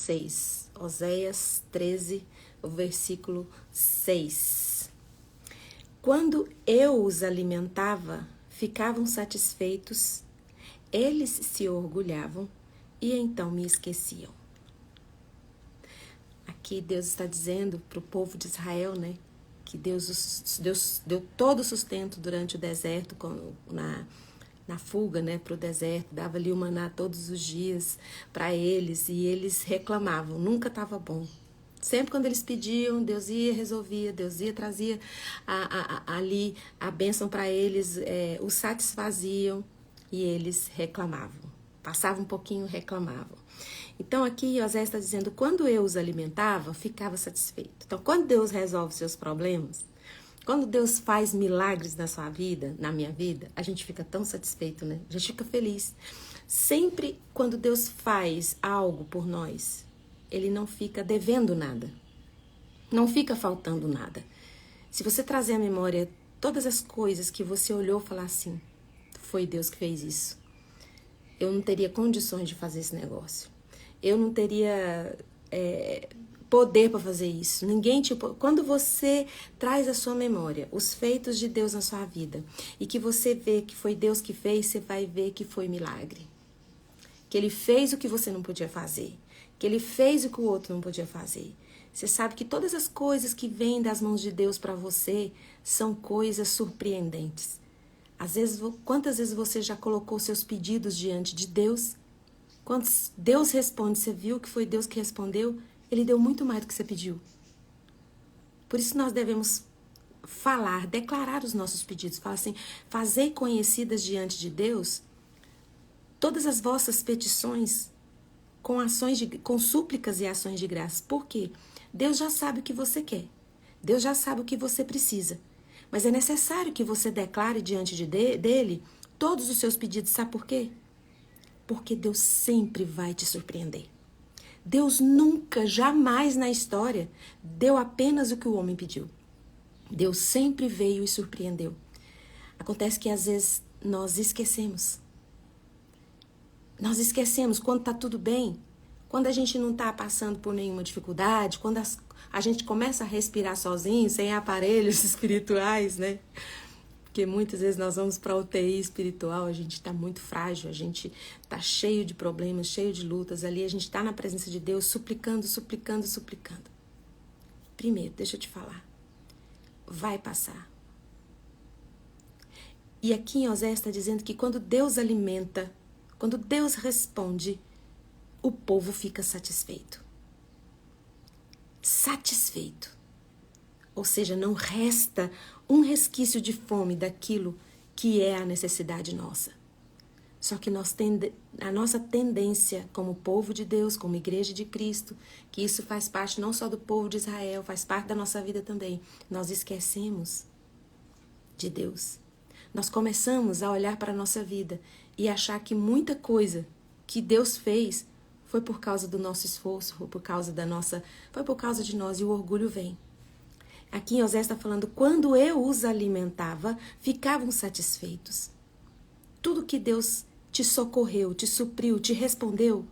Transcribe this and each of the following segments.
6. Oséias 13, o versículo 6. Quando eu os alimentava, ficavam satisfeitos, eles se orgulhavam e então me esqueciam. Aqui Deus está dizendo para o povo de Israel, né, que Deus deu todo o sustento durante o deserto, na fuga, né, para o deserto, dava ali o maná todos os dias para eles, e eles reclamavam, nunca estava bom. Sempre quando eles pediam, Deus ia, resolvia, Deus ia, trazia ali a bênção para eles, os satisfaziam, e eles reclamavam. Passava um pouquinho, reclamavam. Então aqui Oséias está dizendo, quando eu os alimentava, ficava satisfeito. Então quando Deus resolve seus problemas, quando Deus faz milagres na sua vida, na minha vida, a gente fica tão satisfeito, né? A gente fica feliz. Sempre quando Deus faz algo por nós, Ele não fica devendo nada. Não fica faltando nada. Se você trazer à memória todas as coisas que você olhou e falar assim, foi Deus que fez isso. Eu não teria condições de fazer esse negócio. Eu não teria poder para fazer isso. Ninguém Quando você traz à sua memória os feitos de Deus na sua vida e que você vê que foi Deus que fez, você vai ver que foi milagre. Que Ele fez o que você não podia fazer. Que Ele fez o que o outro não podia fazer. Você sabe que todas as coisas que vêm das mãos de Deus para você são coisas surpreendentes. Quantas vezes você já colocou seus pedidos diante de Deus? Quando Deus responde, você viu que foi Deus que respondeu? Ele deu muito mais do que você pediu. Por isso nós devemos falar, declarar os nossos pedidos. Fala assim, fazei conhecidas diante de Deus todas as vossas petições com súplicas e ações de graça. Por quê? Deus já sabe o que você quer. Deus já sabe o que você precisa. Mas é necessário que você declare diante dele todos os seus pedidos. Sabe por quê? Porque Deus sempre vai te surpreender. Deus nunca, jamais na história, deu apenas o que o homem pediu. Deus sempre veio e surpreendeu. Acontece que às vezes nós esquecemos. Nós esquecemos quando está tudo bem, quando a gente não está passando por nenhuma dificuldade, quando a gente começa a respirar sozinho, sem aparelhos espirituais, né? Porque muitas vezes nós vamos para a UTI espiritual, a gente está muito frágil, a gente está cheio de problemas, cheio de lutas. Ali a gente está na presença de Deus, suplicando, suplicando, suplicando. Primeiro, deixa eu te falar, vai passar. E aqui em Oséias está dizendo que quando Deus alimenta, quando Deus responde, o povo fica satisfeito. Satisfeito. Ou seja, não resta um resquício de fome daquilo que é a necessidade nossa. Só que a nossa tendência como povo de Deus, como igreja de Cristo, que isso faz parte não só do povo de Israel, faz parte da nossa vida também. Nós esquecemos de Deus. Nós começamos a olhar para a nossa vida e achar que muita coisa que Deus fez foi por causa do nosso esforço, foi por causa de nós, e o orgulho vem. Aqui em Oséias está falando, quando eu os alimentava, ficavam satisfeitos. Tudo que Deus te socorreu, te supriu, te respondeu,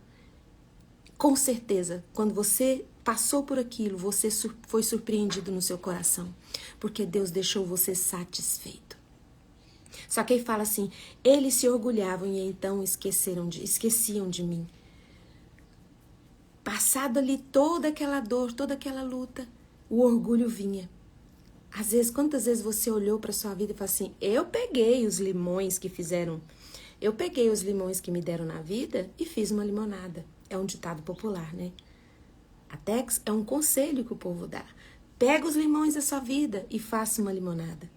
com certeza, quando você passou por aquilo, você foi surpreendido no seu coração, porque Deus deixou você satisfeito. Só que ele fala assim, eles se orgulhavam e então esqueciam de mim. Passado ali toda aquela dor, toda aquela luta, o orgulho vinha. Às vezes, quantas vezes você olhou para sua vida e falou assim, eu peguei os limões que me deram na vida e fiz uma limonada. É um ditado popular, né? Até é um conselho que o povo dá. Pega os limões da sua vida e faça uma limonada.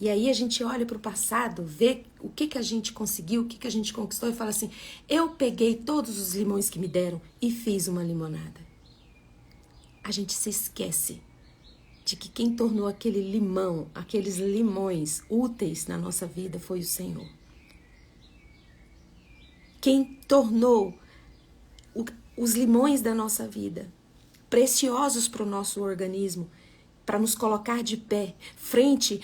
E aí a gente olha para o passado, vê o que a gente conseguiu, o que a gente conquistou e fala assim, eu peguei todos os limões que me deram e fiz uma limonada. A gente se esquece de que quem tornou aqueles limões úteis na nossa vida foi o Senhor. Quem tornou os limões da nossa vida preciosos para o nosso organismo, para nos colocar de pé, frente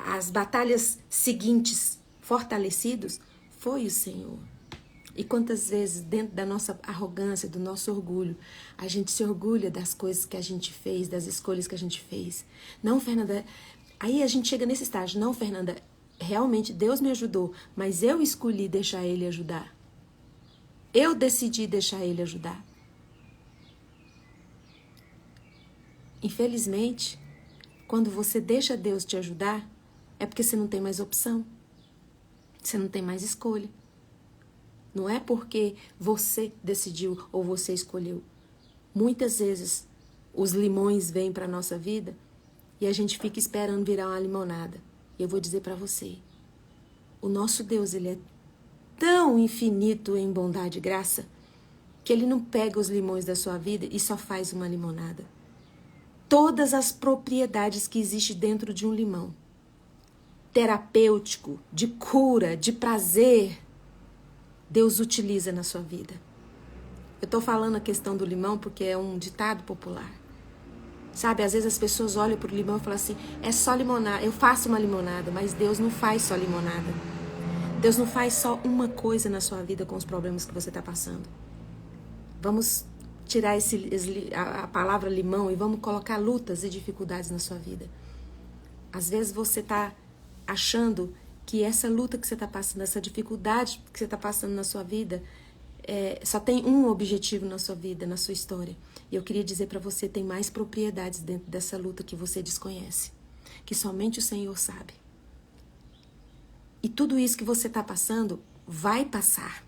às batalhas seguintes, fortalecidos, foi o Senhor. E quantas vezes, dentro da nossa arrogância, do nosso orgulho, a gente se orgulha das coisas que a gente fez, das escolhas que a gente fez. Não, Fernanda, aí a gente chega nesse estágio. Não, Fernanda, realmente Deus me ajudou, mas eu escolhi deixar Ele ajudar. Eu decidi deixar Ele ajudar. Infelizmente, quando você deixa Deus te ajudar, é porque você não tem mais opção. Você não tem mais escolha. Não é porque você decidiu ou você escolheu. Muitas vezes os limões vêm para a nossa vida e a gente fica esperando virar uma limonada. E eu vou dizer para você, o nosso Deus, ele é tão infinito em bondade e graça que ele não pega os limões da sua vida e só faz uma limonada. Todas as propriedades que existem dentro de um limão, terapêutico, de cura, de prazer, Deus utiliza na sua vida. Eu estou falando a questão do limão porque é um ditado popular. Sabe, às vezes as pessoas olham para o limão e falam assim, é só limonada, eu faço uma limonada, mas Deus não faz só limonada. Deus não faz só uma coisa na sua vida com os problemas que você está passando. Vamos tirar a palavra limão e vamos colocar lutas e dificuldades na sua vida. Às vezes você está achando que essa luta que você está passando, essa dificuldade que você está passando na sua vida, só tem um objetivo na sua vida, na sua história. E eu queria dizer para você, tem mais propriedades dentro dessa luta que você desconhece, que somente o Senhor sabe. E tudo isso que você está passando vai passar.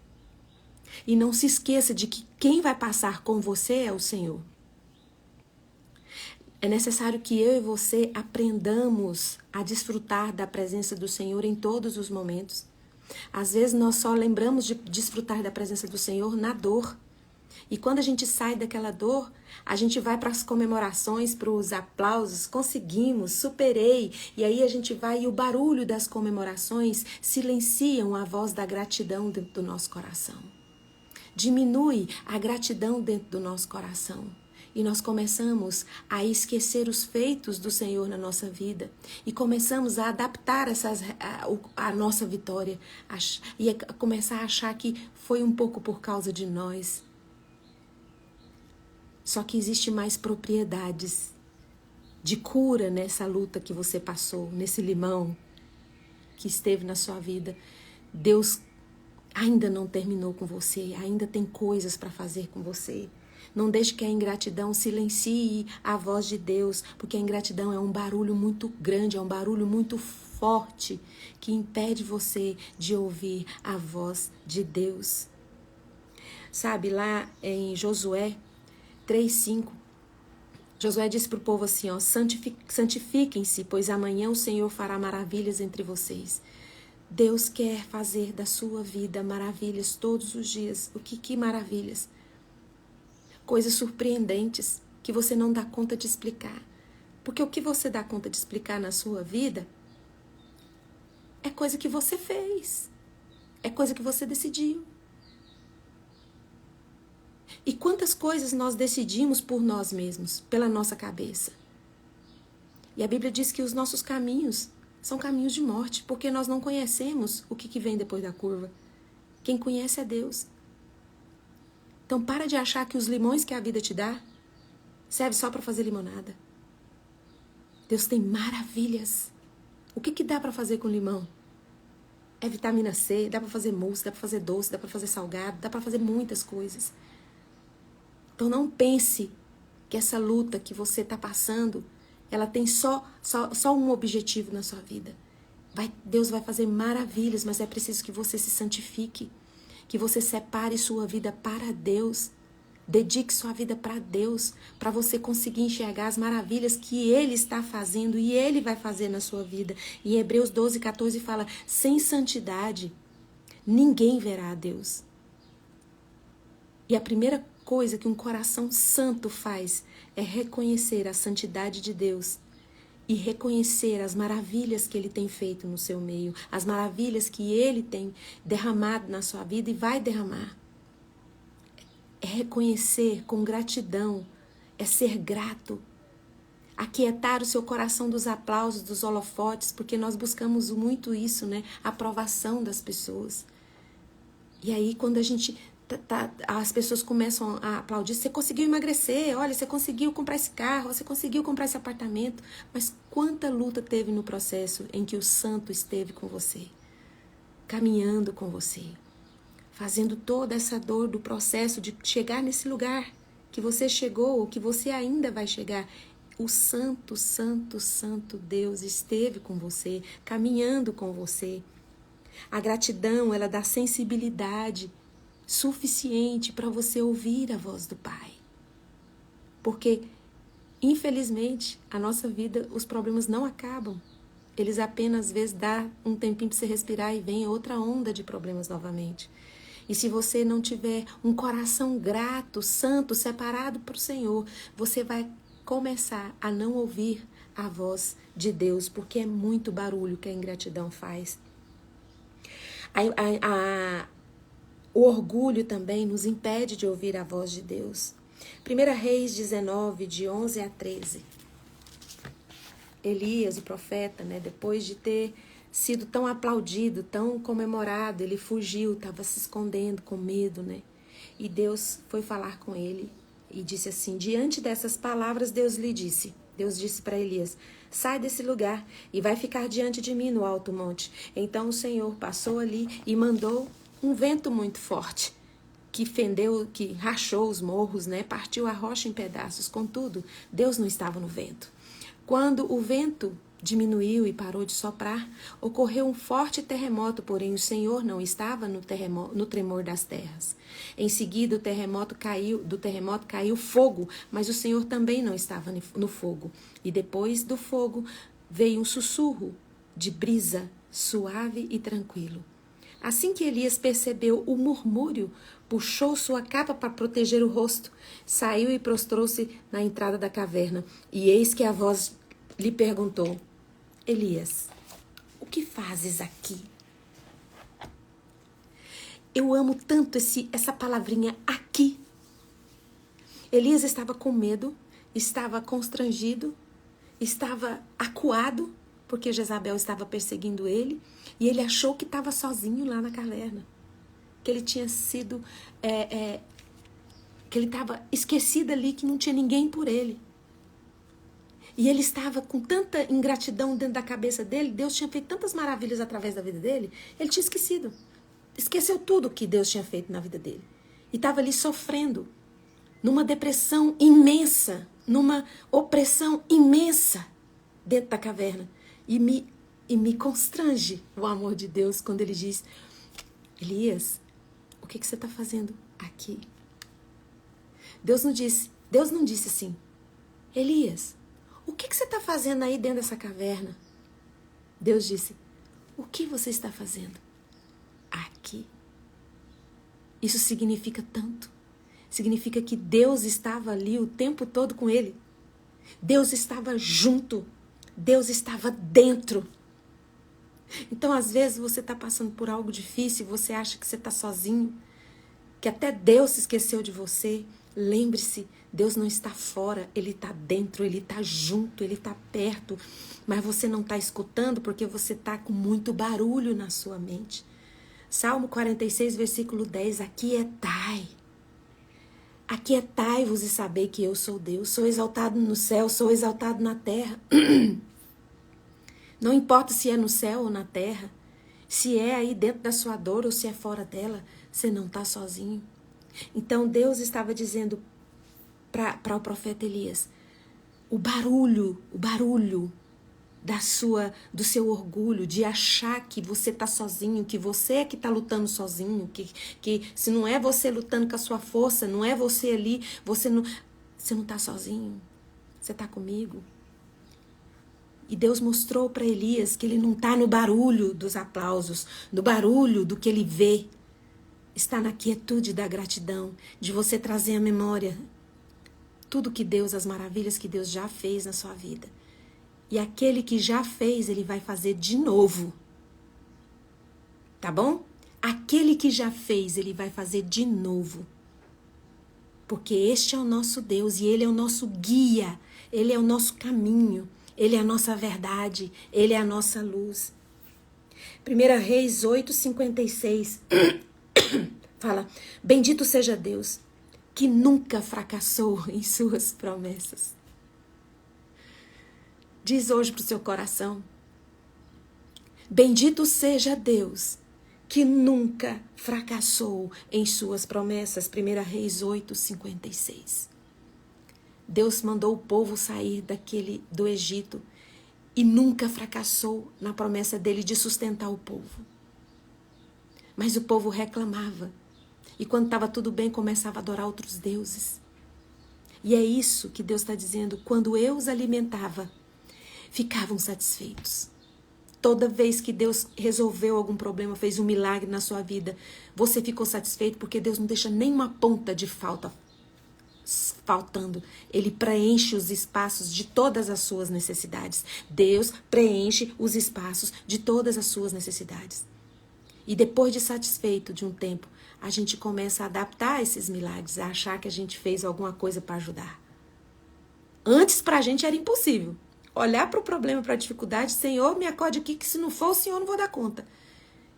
E não se esqueça de que quem vai passar com você é o Senhor. É necessário que eu e você aprendamos a desfrutar da presença do Senhor em todos os momentos. Às vezes nós só lembramos de desfrutar da presença do Senhor na dor. E quando a gente sai daquela dor, a gente vai para as comemorações, para os aplausos, conseguimos, superei. E aí a gente vai e o barulho das comemorações silenciam a voz da gratidão dentro do nosso coração. Diminui a gratidão dentro do nosso coração. E nós começamos a esquecer os feitos do Senhor na nossa vida. E começamos a adaptar a nossa vitória. E a começar a achar que foi um pouco por causa de nós. Só que existe mais propriedades de cura nessa luta que você passou, nesse limão que esteve na sua vida. Deus ainda não terminou com você, ainda tem coisas para fazer com você. Não deixe que a ingratidão silencie a voz de Deus, porque a ingratidão é um barulho muito grande, é um barulho muito forte que impede você de ouvir a voz de Deus. Sabe, lá em Josué 3:5, Josué disse para o povo assim, ó, santifiquem-se, pois amanhã o Senhor fará maravilhas entre vocês. Deus quer fazer da sua vida maravilhas todos os dias. Que maravilhas? Coisas surpreendentes que você não dá conta de explicar. Porque o que você dá conta de explicar na sua vida é coisa que você fez. É coisa que você decidiu. E quantas coisas nós decidimos por nós mesmos, pela nossa cabeça. E a Bíblia diz que os nossos caminhos são caminhos de morte, porque nós não conhecemos o que vem depois da curva. Quem conhece é Deus. Então para de achar que os limões que a vida te dá serve só para fazer limonada. Deus tem maravilhas. O que dá para fazer com limão? É vitamina C, dá para fazer mousse, dá para fazer doce, dá para fazer salgado, dá para fazer muitas coisas. Então não pense que essa luta que você está passando, ela tem só um objetivo na sua vida. Deus vai fazer maravilhas, mas é preciso que você se santifique, que você separe sua vida para Deus. Dedique sua vida para Deus, para você conseguir enxergar as maravilhas que Ele está fazendo e Ele vai fazer na sua vida. E Hebreus 12:14 fala, sem santidade, ninguém verá a Deus. E a primeira coisa que um coração santo faz é reconhecer a santidade de Deus e reconhecer as maravilhas que Ele tem feito no seu meio, as maravilhas que Ele tem derramado na sua vida e vai derramar. É reconhecer com gratidão, é ser grato, aquietar o seu coração dos aplausos, dos holofotes, porque nós buscamos muito isso, né? A aprovação das pessoas. E aí, quando a gente as pessoas começam a aplaudir, você conseguiu emagrecer, olha, você conseguiu comprar esse carro, você conseguiu comprar esse apartamento. Mas quanta luta teve no processo em que o santo esteve com você, caminhando com você, fazendo toda essa dor do processo de chegar nesse lugar que você chegou, ou que você ainda vai chegar. O santo, santo, santo Deus esteve com você, caminhando com você. A gratidão, ela dá sensibilidade suficiente para você ouvir a voz do Pai. Porque, infelizmente, a nossa vida, os problemas não acabam. Eles apenas, às vezes, dá um tempinho para você respirar e vem outra onda de problemas novamente. E se você não tiver um coração grato, santo, separado para o Senhor, você vai começar a não ouvir a voz de Deus, porque é muito barulho que a ingratidão faz. O orgulho também nos impede de ouvir a voz de Deus. 1 Reis 19, de 11 a 13. Elias, o profeta, depois de ter sido tão aplaudido, tão comemorado, ele fugiu, estava se escondendo com medo, E Deus foi falar com ele e disse assim, diante dessas palavras, Deus disse para Elias, sai desse lugar e vai ficar diante de mim no alto monte. Então o Senhor passou ali e mandou um vento muito forte, que rachou os morros, partiu a rocha em pedaços. Contudo, Deus não estava no vento. Quando o vento diminuiu e parou de soprar, ocorreu um forte terremoto, porém o Senhor não estava no tremor das terras. Em seguida, do terremoto caiu fogo, mas o Senhor também não estava no fogo. E depois do fogo veio um sussurro de brisa suave e tranquilo. Assim que Elias percebeu o murmúrio, puxou sua capa para proteger o rosto, saiu e prostrou-se na entrada da caverna. E eis que a voz lhe perguntou, Elias, o que fazes aqui? Eu amo tanto essa palavrinha aqui. Elias estava com medo, estava constrangido, estava acuado, porque Jezabel estava perseguindo ele, e ele achou que estava sozinho lá na caverna, que ele tinha sido, que ele estava esquecido ali, que não tinha ninguém por ele. E ele estava com tanta ingratidão dentro da cabeça dele, Deus tinha feito tantas maravilhas através da vida dele, ele tinha esquecido. Esqueceu tudo que Deus tinha feito na vida dele. E estava ali sofrendo, numa depressão imensa, numa opressão imensa dentro da caverna. E me constrange o amor de Deus quando ele diz, Elias, o que você está fazendo aqui? Deus não disse assim, Elias, o que você está fazendo aí dentro dessa caverna? Deus disse, o que você está fazendo aqui? Isso significa tanto. Significa que Deus estava ali o tempo todo com ele. Deus estava junto. Deus estava dentro. Então, às vezes, você está passando por algo difícil, você acha que você está sozinho, que até Deus se esqueceu de você. Lembre-se, Deus não está fora, Ele está dentro, Ele está junto, Ele está perto, mas você não está escutando porque você está com muito barulho na sua mente. Salmo 46, versículo 10, aquietai-vos e sabei que eu sou Deus, sou exaltado no céu, sou exaltado na terra. Não importa se é no céu ou na terra, se é aí dentro da sua dor ou se é fora dela, você não está sozinho. Então Deus estava dizendo para o profeta Elias, o barulho do seu orgulho, de achar que você está sozinho, que você é que está lutando sozinho, que se não é você lutando com a sua força, não é você ali, você não está sozinho, você está comigo. E Deus mostrou para Elias que ele não está no barulho dos aplausos, no barulho do que ele vê, está na quietude da gratidão, de você trazer à memória tudo que Deus, as maravilhas que Deus já fez na sua vida. E aquele que já fez, ele vai fazer de novo. Tá bom? Aquele que já fez, ele vai fazer de novo. Porque este é o nosso Deus e ele é o nosso guia, ele é o nosso caminho, ele é a nossa verdade, ele é a nossa luz. 1 Reis 8:56 Fala, bendito seja Deus, que nunca fracassou em suas promessas. Diz hoje para o seu coração, bendito seja Deus, que nunca fracassou em suas promessas. 1 Reis 8:56. Deus mandou o povo sair do Egito e nunca fracassou na promessa dele de sustentar o povo. Mas o povo reclamava. E quando estava tudo bem, começava a adorar outros deuses. E é isso que Deus está dizendo. Quando eu os alimentava, ficavam satisfeitos. Toda vez que Deus resolveu algum problema, fez um milagre na sua vida, você ficou satisfeito porque Deus não deixa nenhuma ponta de faltando. Ele preenche os espaços de todas as suas necessidades. Deus preenche os espaços de todas as suas necessidades. E depois de satisfeito de um tempo, a gente começa a adaptar esses milagres, a achar que a gente fez alguma coisa para ajudar. Antes, para a gente, era impossível. Olhar para o problema, para a dificuldade, Senhor, me acorde aqui, que se não for o Senhor, não vou dar conta.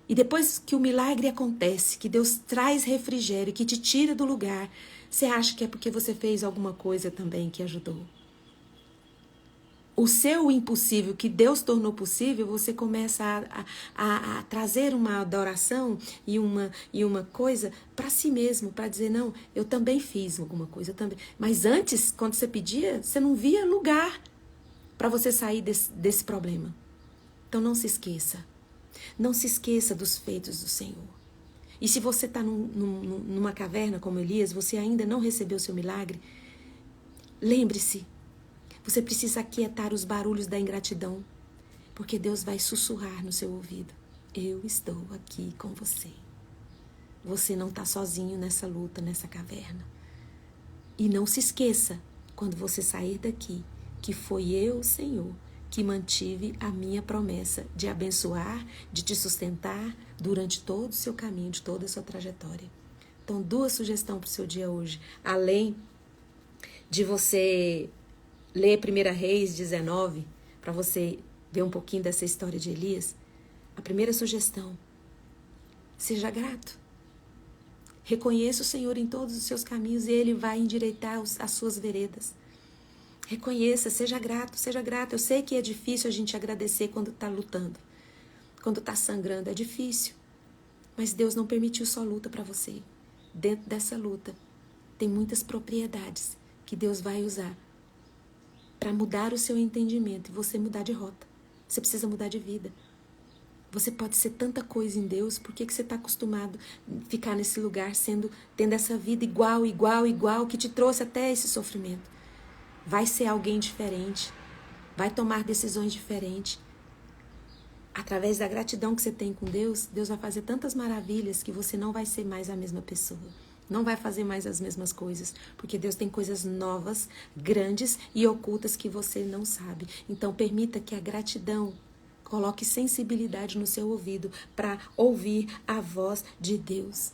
E depois que o milagre acontece, que Deus traz refrigério, que te tira do lugar, você acha que é porque você fez alguma coisa também que ajudou. O seu impossível, que Deus tornou possível, você começa a trazer uma adoração e uma coisa para si mesmo, para dizer, não, eu também fiz alguma coisa, eu também. Mas antes, quando você pedia, você não via lugar para você sair desse problema. Então não se esqueça. Não se esqueça dos feitos do Senhor. E se você está numa caverna como Elias, você ainda não recebeu o seu milagre, lembre-se, você precisa aquietar os barulhos da ingratidão, porque Deus vai sussurrar no seu ouvido. Eu estou aqui com você. Você não está sozinho nessa luta, nessa caverna. E não se esqueça, quando você sair daqui, que foi eu, Senhor, que mantive a minha promessa de abençoar, de te sustentar durante todo o seu caminho, de toda a sua trajetória. Então, 2 sugestões para o seu dia hoje. Além de você ler 1 Reis 19, para você ver um pouquinho dessa história de Elias, a primeira sugestão, seja grato. Reconheça o Senhor em todos os seus caminhos e Ele vai endireitar as suas veredas. Reconheça, seja grato, seja grato. Eu sei que é difícil a gente agradecer quando está lutando, quando está sangrando, é difícil. Mas Deus não permitiu só luta para você. Dentro dessa luta, tem muitas propriedades que Deus vai usar para mudar o seu entendimento e você mudar de rota. Você precisa mudar de vida. Você pode ser tanta coisa em Deus, por que você está acostumado a ficar nesse lugar, tendo essa vida igual, que te trouxe até esse sofrimento? Vai ser alguém diferente, vai tomar decisões diferentes. Através da gratidão que você tem com Deus, Deus vai fazer tantas maravilhas que você não vai ser mais a mesma pessoa. Não vai fazer mais as mesmas coisas, porque Deus tem coisas novas, grandes e ocultas que você não sabe. Então, permita que a gratidão coloque sensibilidade no seu ouvido para ouvir a voz de Deus.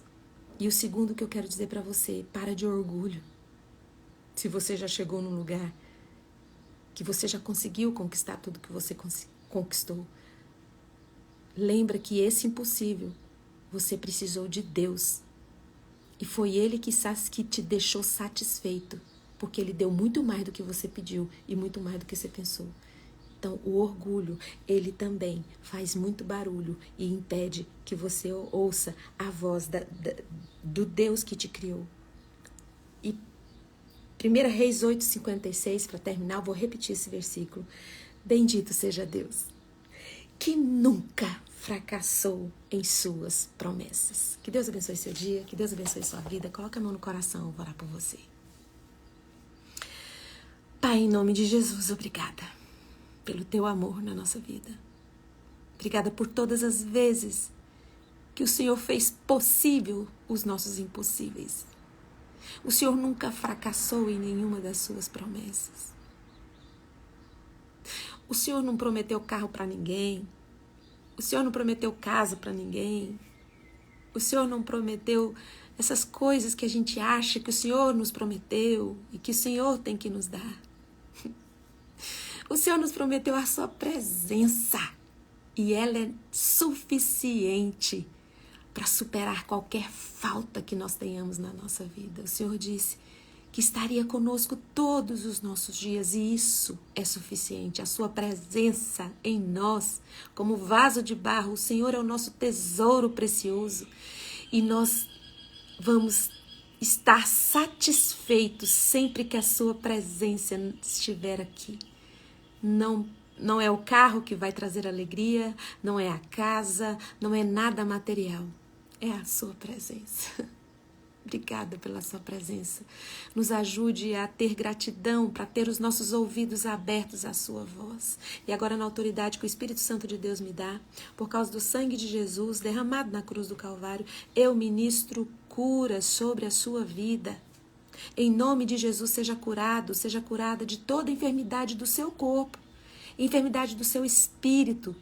E o segundo que eu quero dizer para você, para de orgulho. Se você já chegou num lugar que você já conseguiu conquistar tudo que você conquistou, lembra que esse impossível, você precisou de Deus. E foi Ele que te deixou satisfeito, porque Ele deu muito mais do que você pediu e muito mais do que você pensou. Então, o orgulho, ele também faz muito barulho e impede que você ouça a voz do Deus que te criou. E 1 Reis 8:56, para terminar, eu vou repetir esse versículo. Bendito seja Deus, que nunca fracassou em suas promessas. Que Deus abençoe seu dia, que Deus abençoe sua vida. Coloca a mão no coração, eu vou orar por você. Pai, em nome de Jesus, obrigada pelo teu amor na nossa vida. Obrigada por todas as vezes que o Senhor fez possível os nossos impossíveis. O Senhor nunca fracassou em nenhuma das suas promessas. O Senhor não prometeu carro para ninguém. O Senhor não prometeu casa para ninguém. O Senhor não prometeu essas coisas que a gente acha que o Senhor nos prometeu e que o Senhor tem que nos dar. O Senhor nos prometeu a sua presença e ela é suficiente para superar qualquer falta que nós tenhamos na nossa vida. O Senhor disse que estaria conosco todos os nossos dias, e isso é suficiente. A sua presença em nós, como vaso de barro, o Senhor é o nosso tesouro precioso, e nós vamos estar satisfeitos sempre que a sua presença estiver aqui. Não é o carro que vai trazer alegria, não é a casa, não é nada material, é a sua presença. Obrigada pela sua presença. Nos ajude a ter gratidão, para ter os nossos ouvidos abertos à sua voz. E agora, na autoridade que o Espírito Santo de Deus me dá, por causa do sangue de Jesus derramado na cruz do Calvário, eu ministro cura sobre a sua vida. Em nome de Jesus, seja curado, seja curada de toda enfermidade do seu corpo, enfermidade do seu espírito.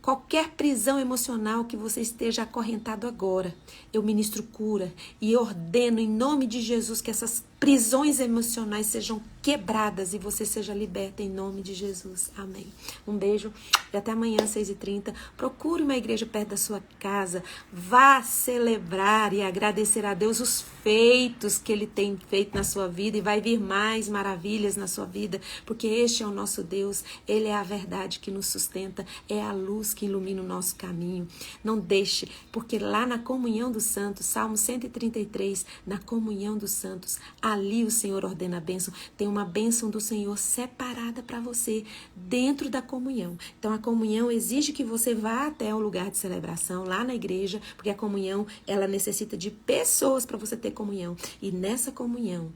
Qualquer prisão emocional que você esteja acorrentado agora, eu ministro cura e ordeno em nome de Jesus que essas prisões emocionais sejam quebradas e você seja liberta em nome de Jesus. Amém. Um beijo e até amanhã, 6h30. Procure uma igreja perto da sua casa. Vá celebrar e agradecer a Deus os feitos que Ele tem feito na sua vida, e vai vir mais maravilhas na sua vida, porque este é o nosso Deus. Ele é a verdade que nos sustenta, é a luz que ilumina o nosso caminho. Não deixe, porque lá na comunhão dos santos, Salmo 133, na comunhão dos santos, ali o Senhor ordena a bênção. Tem uma bênção do Senhor separada para você dentro da comunhão. Então a comunhão exige que você vá até o lugar de celebração, lá na igreja, porque a comunhão, ela necessita de pessoas para você ter comunhão. E nessa comunhão,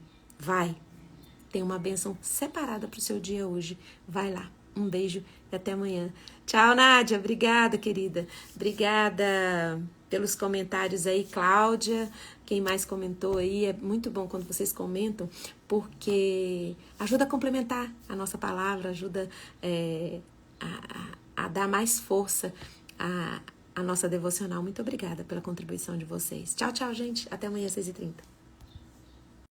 tem uma bênção separada para o seu dia hoje. Vai lá. Um beijo e até amanhã. Tchau, Nádia. Obrigada, querida. Obrigada pelos comentários aí, Cláudia. Quem mais comentou aí, é muito bom quando vocês comentam, porque ajuda a complementar a nossa palavra, ajuda a dar mais força à nossa devocional. Muito obrigada pela contribuição de vocês. Tchau, tchau, gente. Até amanhã, 6h30.